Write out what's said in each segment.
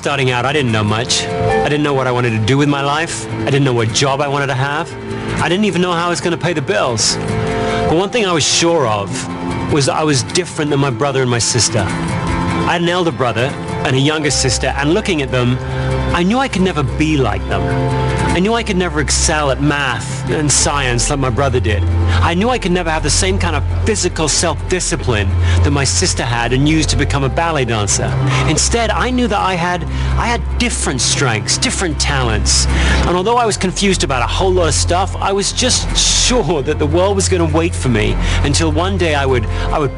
starting out, I didn't know much. I didn't know what I wanted to do with my life. I didn't know what job I wanted to have. I didn't even know how I was going to pay the bills. But one thing I was sure of was that I was different than my brother and my sister. I had an elder brother and a younger sister, and looking at them, I knew I could never be like them. I knew I could never excel at math and science like my brother did. I knew I could never have the same kind of physical self-discipline that my sister had and used to become a ballet dancer. Instead, I knew that I had different strengths, different talents. And although I was confused about a whole lot of stuff, I was just sure that the world was going to wait for me until one day I would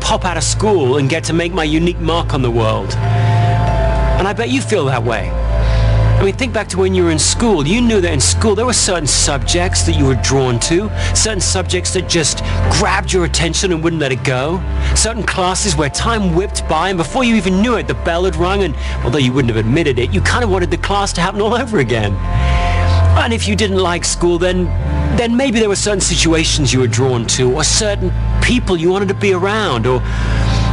pop out of school and get to make my unique mark on the world. And I bet you feel that way. I mean, think back to when you were in school. You knew that in school there were certain subjects that you were drawn to, certain subjects that just grabbed your attention and wouldn't let it go, certain classes where time whipped by and before you even knew it, the bell had rung, and although you wouldn't have admitted it, you kind of wanted the class to happen all over again. And if you didn't like school, then maybe there were certain situations you were drawn to, or certain people you wanted to be around, or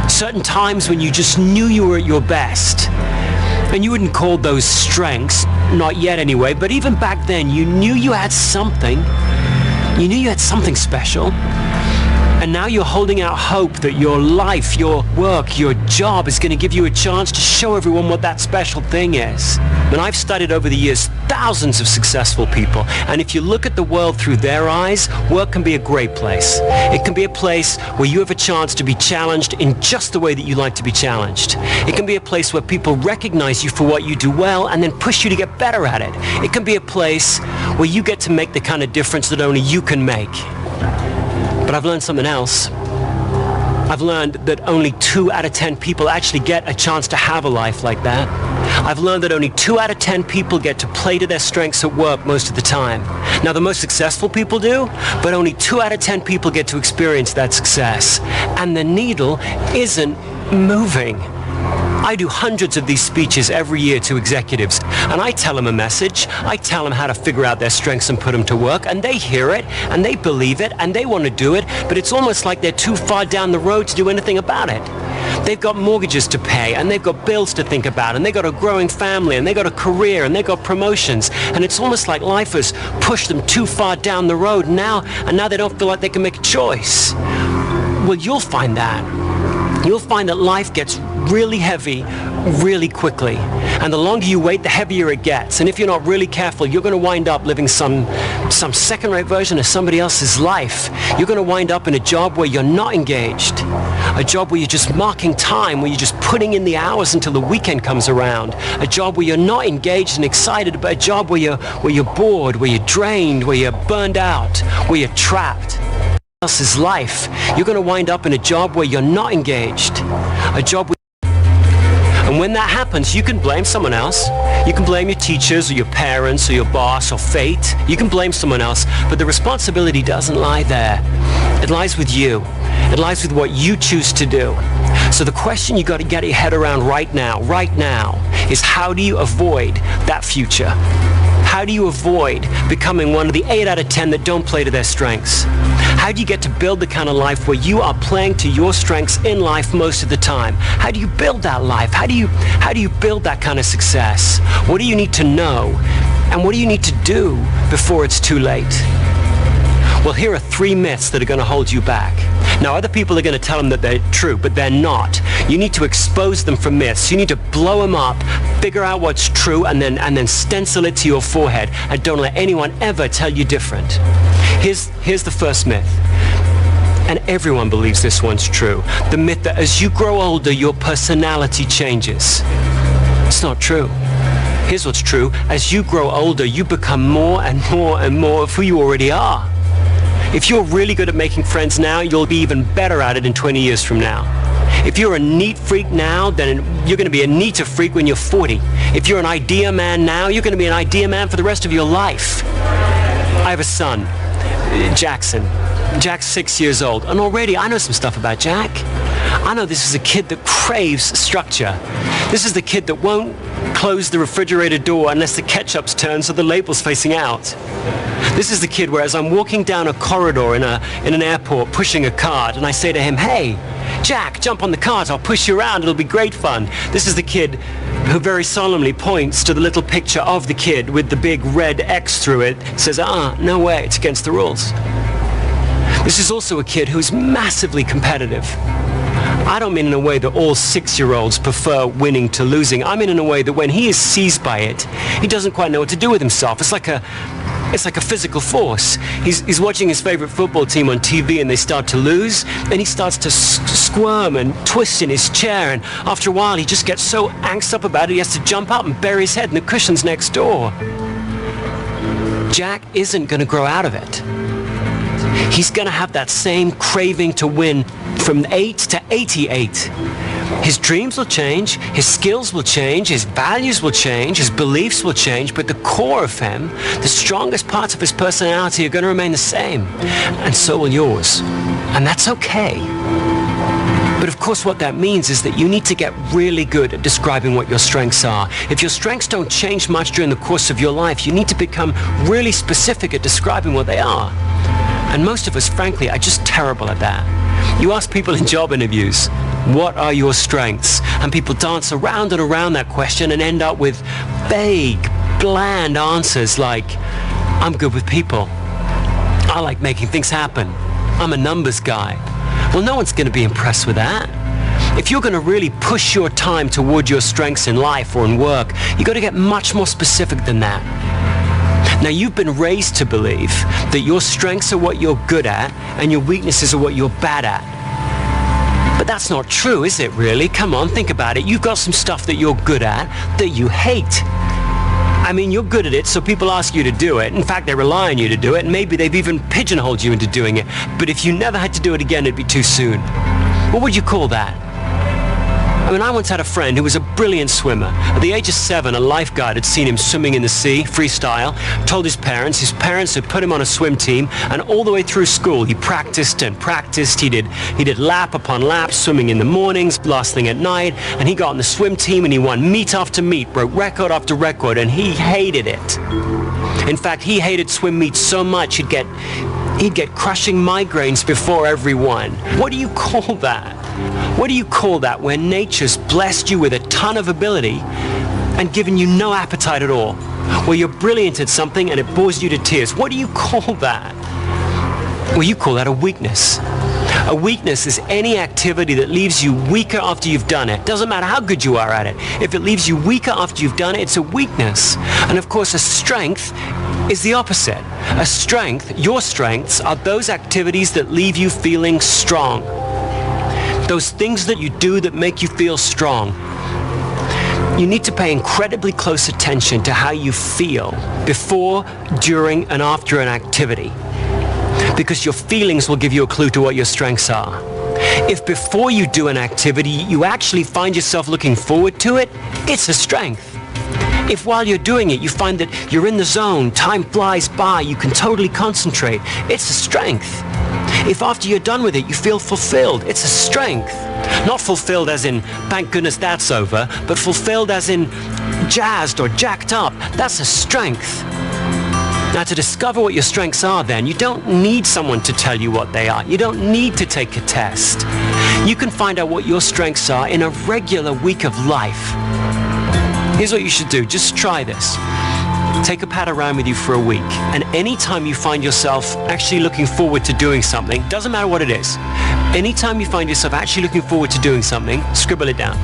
certain times when you just knew you were at your best. And you wouldn't call those strengths, not yet anyway, but even back then you knew you had something. You knew you had something special. And now you're holding out hope that your life, your work, your job is going to give you a chance to show everyone what that special thing is. And I've studied over the years thousands of successful people, and if you look at the world through their eyes, work can be a great place. It can be a place where you have a chance to be challenged in just the way that you like to be challenged. It can be a place where people recognize you for what you do well and then push you to get better at it. It can be a place where you get to make the kind of difference that only you can make. But I've learned something else. I've learned that only 2 out of 10 people actually get a chance to have a life like that. I've learned that only 2 out of 10 people get to play to their strengths at work most of the time. Now, the most successful people do, but only 2 out of 10 people get to experience that success. And the needle isn't moving. I do hundreds of these speeches every year to executives, and I tell them a message. I tell them how to figure out their strengths and put them to work, and they hear it, and they believe it, and they want to do it, but it's almost like they're too far down the road to do anything about it. They've got mortgages to pay, and they've got bills to think about, and they've got a growing family, and they've got a career, and they've got promotions, and it's almost like life has pushed them too far down the road now they don't feel like they can make a choice. Well, you'll find that. You'll find that life gets really heavy really quickly, and the longer you wait, the heavier it gets. And if you're not really careful, you're going to wind up living some second-rate version of somebody else's life. You're going to wind up in a job where you're not engaged, a job where you're just marking time, where you're just putting in the hours until the weekend comes around, a job where you're not engaged and excited, but a job where you're bored, where you're drained, where you're burned out, where you're trapped. Else's life. You're going to wind up in a job where you're not engaged, a job where... And when that happens, you can blame someone else. You can blame your teachers or your parents or your boss or fate. You can blame someone else, but the responsibility doesn't lie there. It lies with you. It lies with what you choose to do. So the question you got to get your head around right now, is how do you avoid that future? How do you avoid becoming one of the 8 out of 10 that don't play to their strengths? How do you get to build the kind of life where you are playing to your strengths in life most of the time? How do you build that life? How do you build that kind of success? What do you need to know? And what do you need to do before it's too late? Well, here are 3 myths that are going to hold you back. Now, other people are going to tell them that they're true, but they're not. You need to expose them for myths. You need to blow them up, figure out what's true, and then stencil it to your forehead. And don't let anyone ever tell you different. Here's the first myth. And everyone believes this one's true. The myth that as you grow older, your personality changes. It's not true. Here's what's true. As you grow older, you become more and more and more of who you already are. If you're really good at making friends now, you'll be even better at it in 20 years from now. If you're a neat freak now, then you're going to be a neater freak when you're 40. If you're an idea man now, you're going to be an idea man for the rest of your life. I have a son, Jackson. Jack's 6 years old, and already I know some stuff about Jack. I know this is a kid that craves structure. This is the kid that won't close the refrigerator door unless the ketchup's turned so the label's facing out. This is the kid where as I'm walking down a corridor in an airport pushing a cart, and I say to him, "Hey, Jack, jump on the cart, I'll push you around, it'll be great fun." This is the kid who very solemnly points to the little picture of the kid with the big red X through it, says, no way, it's against the rules. This is also a kid who's massively competitive. I don't mean in a way that all 6-year-olds prefer winning to losing. I mean in a way that when he is seized by it, he doesn't quite know what to do with himself. It's like a physical force. He's watching his favorite football team on TV and they start to lose, and he starts to squirm and twist in his chair, and after a while he just gets so angst up about it he has to jump up and bury his head in the cushions next door. Jack isn't going to grow out of it. He's going to have that same craving to win from 8 to 88. His dreams will change, his skills will change, his values will change, his beliefs will change, but the core of him, the strongest parts of his personality are going to remain the same. And so will yours. And that's okay. But of course what that means is that you need to get really good at describing what your strengths are. If your strengths don't change much during the course of your life, you need to become really specific at describing what they are. And most of us, frankly, are just terrible at that. You ask people in job interviews, what are your strengths? And people dance around and around that question and end up with vague, bland answers like, I'm good with people. I like making things happen. I'm a numbers guy. Well, no one's going to be impressed with that. If you're going to really push your time toward your strengths in life or in work, you've got to get much more specific than that. Now, you've been raised to believe that your strengths are what you're good at and your weaknesses are what you're bad at. But that's not true, is it really? Come on, think about it. You've got some stuff that you're good at that you hate. I mean, you're good at it, so people ask you to do it. In fact, they rely on you to do it, and maybe they've even pigeonholed you into doing it. But if you never had to do it again, it'd be too soon. What would you call that? I mean, I once had a friend who was a brilliant swimmer. At the age of 7, a lifeguard had seen him swimming in the sea, freestyle, told his parents had put him on a swim team, and all the way through school he practiced and practiced. He did lap upon lap, swimming in the mornings, last thing at night, and he got on the swim team and he won meet after meet, broke record after record, and he hated it. In fact, he hated swim meets so much he'd get crushing migraines before every one. What do you call that? What do you call that when nature's blessed you with a ton of ability and given you no appetite at all? Where you're brilliant at something and it bores you to tears. What do you call that? Well, you call that a weakness. A weakness is any activity that leaves you weaker after you've done it. Doesn't matter how good you are at it. If it leaves you weaker after you've done it, it's a weakness. And of course, a strength is the opposite. A strength, your strengths, are those activities that leave you feeling strong. Those things that you do that make you feel strong. You need to pay incredibly close attention to how you feel before, during, and after an activity. Because your feelings will give you a clue to what your strengths are. If before you do an activity, you actually find yourself looking forward to it, it's a strength. If while you're doing it, you find that you're in the zone, time flies by, you can totally concentrate, it's a strength. If after you're done with it, you feel fulfilled, it's a strength. Not fulfilled as in, thank goodness that's over, but fulfilled as in jazzed or jacked up. That's a strength. Now, to discover what your strengths are then, you don't need someone to tell you what they are. You don't need to take a test. You can find out what your strengths are in a regular week of life. Here's what you should do. Just try this. Take a pad around with you for a week, and anytime you find yourself actually looking forward to doing something, doesn't matter what it is, anytime you find yourself actually looking forward to doing something, scribble it down.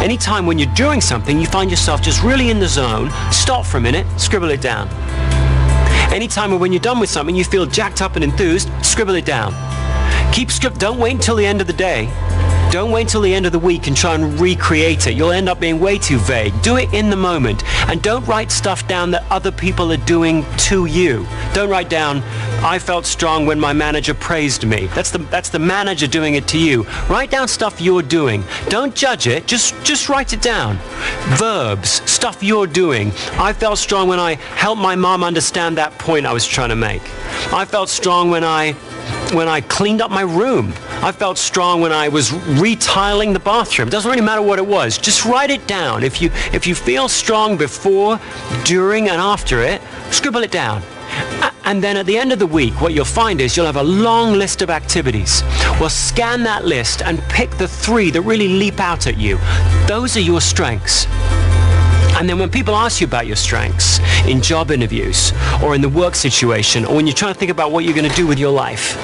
Anytime when you're doing something, you find yourself just really in the zone, stop for a minute, scribble it down. Anytime when you're done with something, you feel jacked up and enthused, scribble it down. Don't wait until the end of the day. Don't wait until the end of the week and try and recreate it. You'll end up being way too vague. Do it in the moment. And don't write stuff down that other people are doing to you. Don't write down, I felt strong when my manager praised me. That's the manager doing it to you. Write down stuff you're doing. Don't judge it. Just write it down. Verbs, stuff you're doing. I felt strong when I helped my mom understand that point I was trying to make. I felt strong when I when I cleaned up my room. I felt strong when I was retiling the bathroom. Doesn't really matter what it was. Just write it down. If you feel strong before, during, and after it, scribble it down. And then at the end of the week, what you'll find is you'll have a long list of activities. Well, scan that list and pick the 3 that really leap out at you. Those are your strengths. And then when people ask you about your strengths in job interviews or in the work situation, or when you're trying to think about what you're going to do with your life,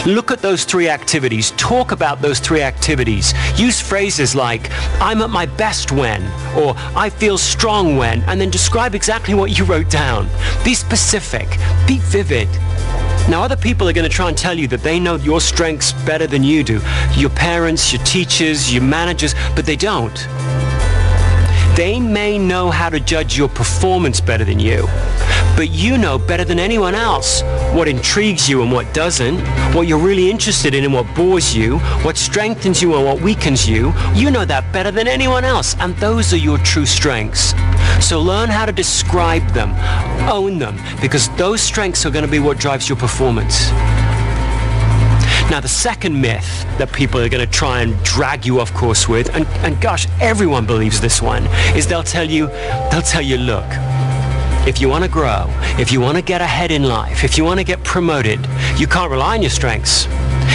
look at those 3 activities. Talk about those 3 activities. Use phrases like, I'm at my best when, or I feel strong when, and then describe exactly what you wrote down. Be specific. Be vivid. Now, other people are going to try and tell you that they know your strengths better than you do. Your parents, your teachers, your managers, but they don't. They may know how to judge your performance better than you, but you know better than anyone else what intrigues you and what doesn't, what you're really interested in and what bores you, what strengthens you and what weakens you. You know that better than anyone else, and those are your true strengths. So learn how to describe them, own them, because those strengths are going to be what drives your performance. Now, the second myth that people are going to try and drag you off course with, and gosh, everyone believes this one, is they'll tell you, look, if you want to grow, if you want to get ahead in life, if you want to get promoted, you can't rely on your strengths.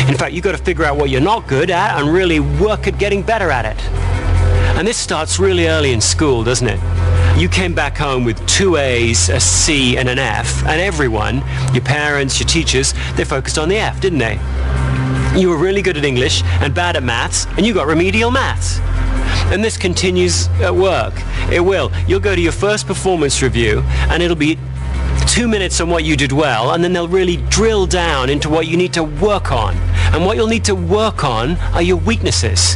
In fact, you've got to figure out what you're not good at and really work at getting better at it. And this starts really early in school, doesn't it? You came back home with 2 A's, a C, and an F, and everyone, your parents, your teachers, they focused on the F, didn't they? You were really good at English and bad at maths, and you got remedial maths. And this continues at work. It will. You'll go to your first performance review, and it'll be 2 minutes on what you did well, and then they'll really drill down into what you need to work on. And what you'll need to work on are your weaknesses.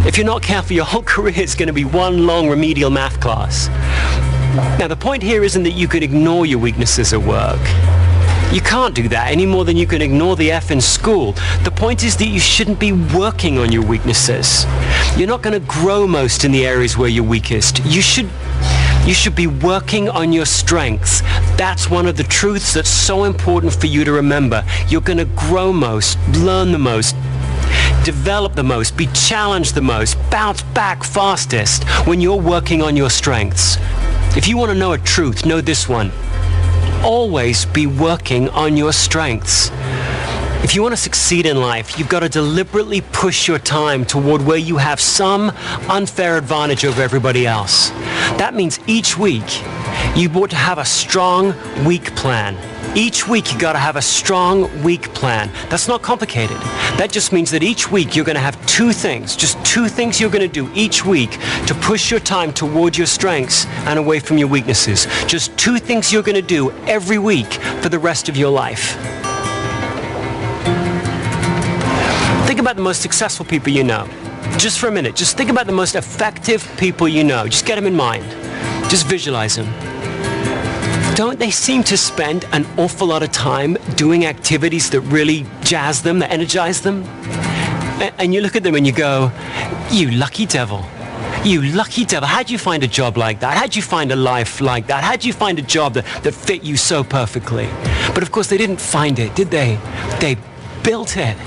If you're not careful, your whole career is going to be one long remedial math class. Now, the point here isn't that you can ignore your weaknesses at work. You can't do that any more than you can ignore the F in school. The point is that you shouldn't be working on your weaknesses. You're not going to grow most in the areas where you're weakest. You should be working on your strengths. That's one of the truths that's so important for you to remember. You're going to grow most, learn the most, develop the most, be challenged the most, bounce back fastest when you're working on your strengths. If you want to know a truth, know this one. Always be working on your strengths. If you want to succeed in life, you've got to deliberately push your time toward where you have some unfair advantage over everybody else. That means each week you ought to have a strong, weak plan. Each week you got to have a strong, weak plan. That's not complicated. That just means that each week you're going to have 2 things, just 2 things you're going to do each week to push your time toward your strengths and away from your weaknesses. Just 2 things you're going to do every week for the rest of your life. Think about the most successful people you know. Just for a minute, just think about the most effective people you know. Just get them in mind. Just visualize them. Don't they seem to spend an awful lot of time doing activities that really jazz them, that energize them? And you look at them and you go, you lucky devil. You lucky devil. How'd you find a job like that? How'd you find a life like that? How'd you find a job that fit you so perfectly? But of course they didn't find it, did they? They built it.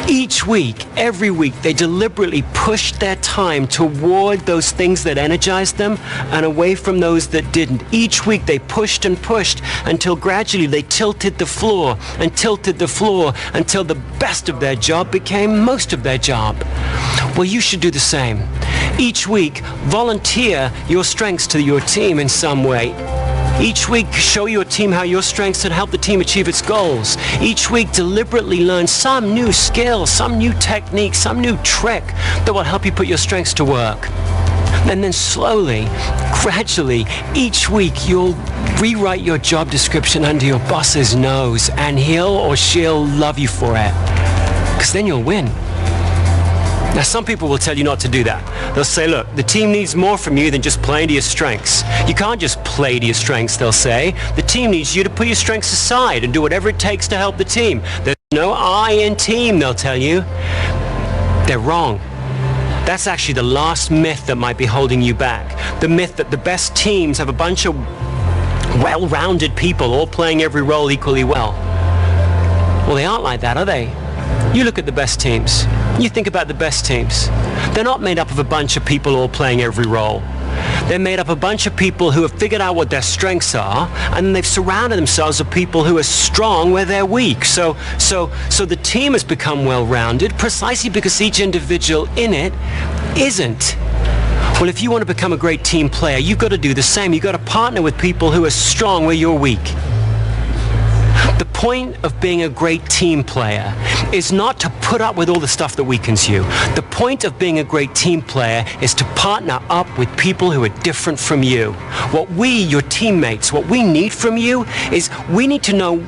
Each week, every week, they deliberately pushed their time toward those things that energized them and away from those that didn't. Each week, they pushed and pushed until gradually they tilted the floor until the best of their job became most of their job. Well, you should do the same. Each week, volunteer your strengths to your team in some way. Each week, show your team how your strengths can help the team achieve its goals. Each week, deliberately learn some new skill, some new technique, some new trick that will help you put your strengths to work. And then slowly, gradually, each week, you'll rewrite your job description under your boss's nose, and he'll or she'll love you for it. Because then you'll win. Now, some people will tell you not to do that. They'll say, look, the team needs more from you than just playing to your strengths. You can't just play to your strengths, they'll say. The team needs you to put your strengths aside and do whatever it takes to help the team. There's no I in team, they'll tell you. They're wrong. That's actually the last myth that might be holding you back. The myth that the best teams have a bunch of well-rounded people all playing every role equally well. Well, they aren't like that, are they? You look at the best teams. You think about the best teams. They're not made up of a bunch of people all playing every role. They're made up of a bunch of people who have figured out what their strengths are, and they've surrounded themselves with people who are strong where they're weak. So the team has become well-rounded precisely because each individual in it isn't. Well, if you want to become a great team player, you've got to do the same. You've got to partner with people who are strong where you're weak. The point of being a great team player is not to put up with all the stuff that weakens you. The point of being a great team player is to partner up with people who are different from you. What we, your teammates, what we need from you is we need to know,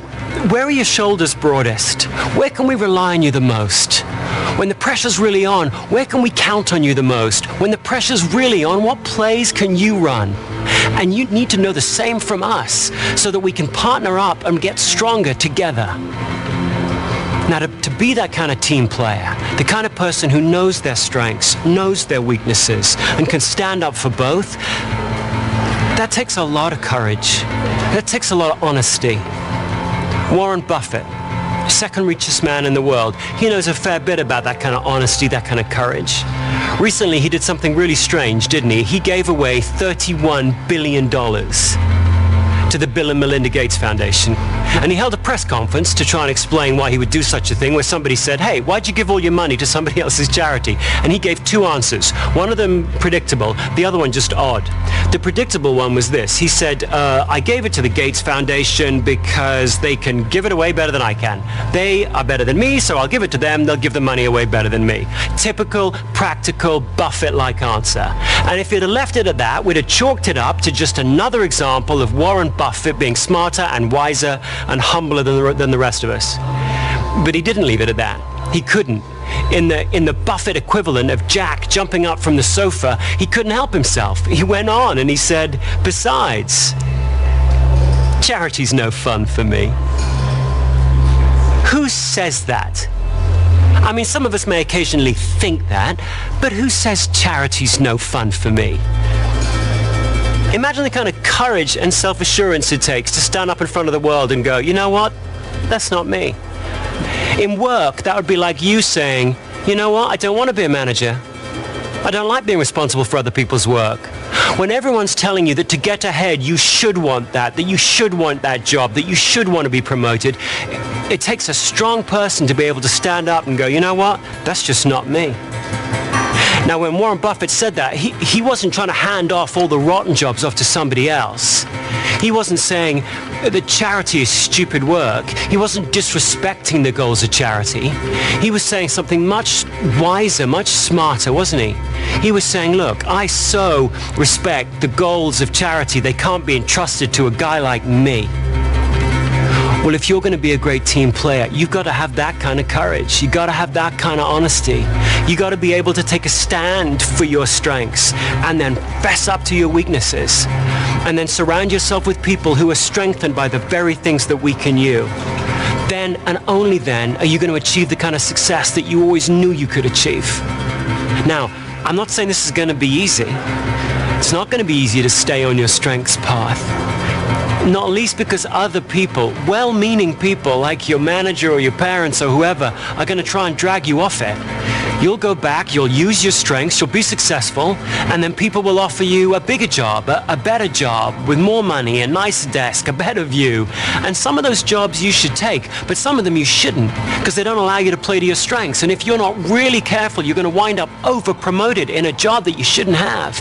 where are your shoulders broadest? Where can we rely on you the most? When the pressure's really on, where can we count on you the most? When the pressure's really on, what plays can you run? And you need to know the same from us so that we can partner up and get stronger together. Now, to be that kind of team player, the kind of person who knows their strengths, knows their weaknesses, and can stand up for both, that takes a lot of courage. That takes a lot of honesty. Warren Buffett, second richest man in the world, he knows a fair bit about that kind of honesty, that kind of courage. Recently, he did something really strange, didn't he? He gave away $31 billion to the Bill and Melinda Gates Foundation. And he held a press conference to try and explain why he would do such a thing, where somebody said, hey, why'd you give all your money to somebody else's charity? And he gave two answers. One of them predictable, the other one just odd. The predictable one was this. He said, I gave it to the Gates Foundation because they can give it away better than I can. They are better than me, so I'll give it to them. They'll give the money away better than me. Typical, practical, Buffett-like answer. And if he'd have left it at that, we'd have chalked it up to just another example of Warren Buffett being smarter and wiser and humbler than the rest of us. But he didn't leave it at that. He couldn't. In the Buffett equivalent of Jack jumping up from the sofa, he couldn't help himself. He went on and he said, besides, charity's no fun for me. Who says that? I mean, some of us may occasionally think that, but who says charity's no fun for me? Imagine the kind of courage and self-assurance it takes to stand up in front of the world and go, you know what? That's not me. In work, that would be like you saying, you know what? I don't want to be a manager. I don't like being responsible for other people's work. When everyone's telling you that to get ahead, you should want that you should want that job, that you should want to be promoted, it takes a strong person to be able to stand up and go, you know what? That's just not me. Now, when Warren Buffett said that, he wasn't trying to hand off all the rotten jobs off to somebody else. He wasn't saying that charity is stupid work. He wasn't disrespecting the goals of charity. He was saying something much wiser, much smarter, wasn't he? He was saying, look, I so respect the goals of charity, they can't be entrusted to a guy like me. Well, if you're going to be a great team player, you've got to have that kind of courage. You've got to have that kind of honesty. You've got to be able to take a stand for your strengths and then fess up to your weaknesses. And then surround yourself with people who are strengthened by the very things that weaken you. Then and only then are you going to achieve the kind of success that you always knew you could achieve. Now, I'm not saying this is going to be easy. It's not going to be easy to stay on your strengths path. Not least because other people, well-meaning people like your manager or your parents or whoever, are going to try and drag you off it. You'll go back, you'll use your strengths, you'll be successful, and then people will offer you a bigger job, a better job, with more money, a nicer desk, a better view. And some of those jobs you should take, but some of them you shouldn't, because they don't allow you to play to your strengths. And if you're not really careful, you're going to wind up over-promoted in a job that you shouldn't have.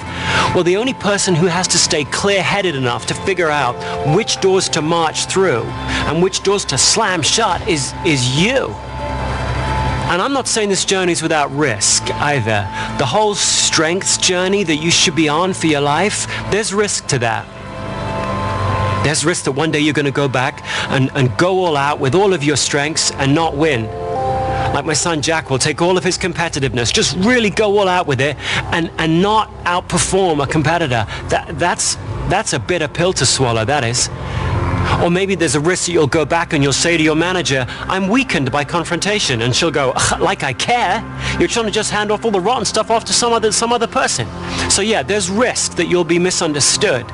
Well, the only person who has to stay clear-headed enough to figure out which doors to march through and which doors to slam shut is you. And I'm not saying this journey is without risk either. The whole strengths journey that you should be on for your life, there's risk to that. There's risk that one day you're going to go back and go all out with all of your strengths and not win. Like my son Jack will take all of his competitiveness, just really go all out with it and not outperform a competitor. That's a bitter pill to swallow, that is. Or maybe there's a risk that you'll go back and you'll say to your manager, I'm weakened by confrontation. And she'll go, like I care? You're trying to just hand off all the rotten stuff off to some other person. So yeah, there's risk that you'll be misunderstood.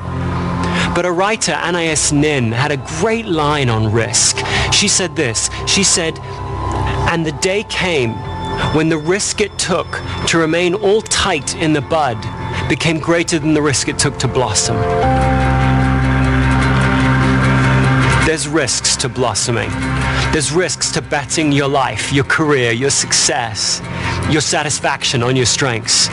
But a writer, Anais Nin, had a great line on risk. She said this. She said, "And the day came when the risk it took to remain all tight in the bud became greater than the risk it took to blossom." There's risks to blossoming. There's risks to betting your life, your career, your success, your satisfaction on your strengths.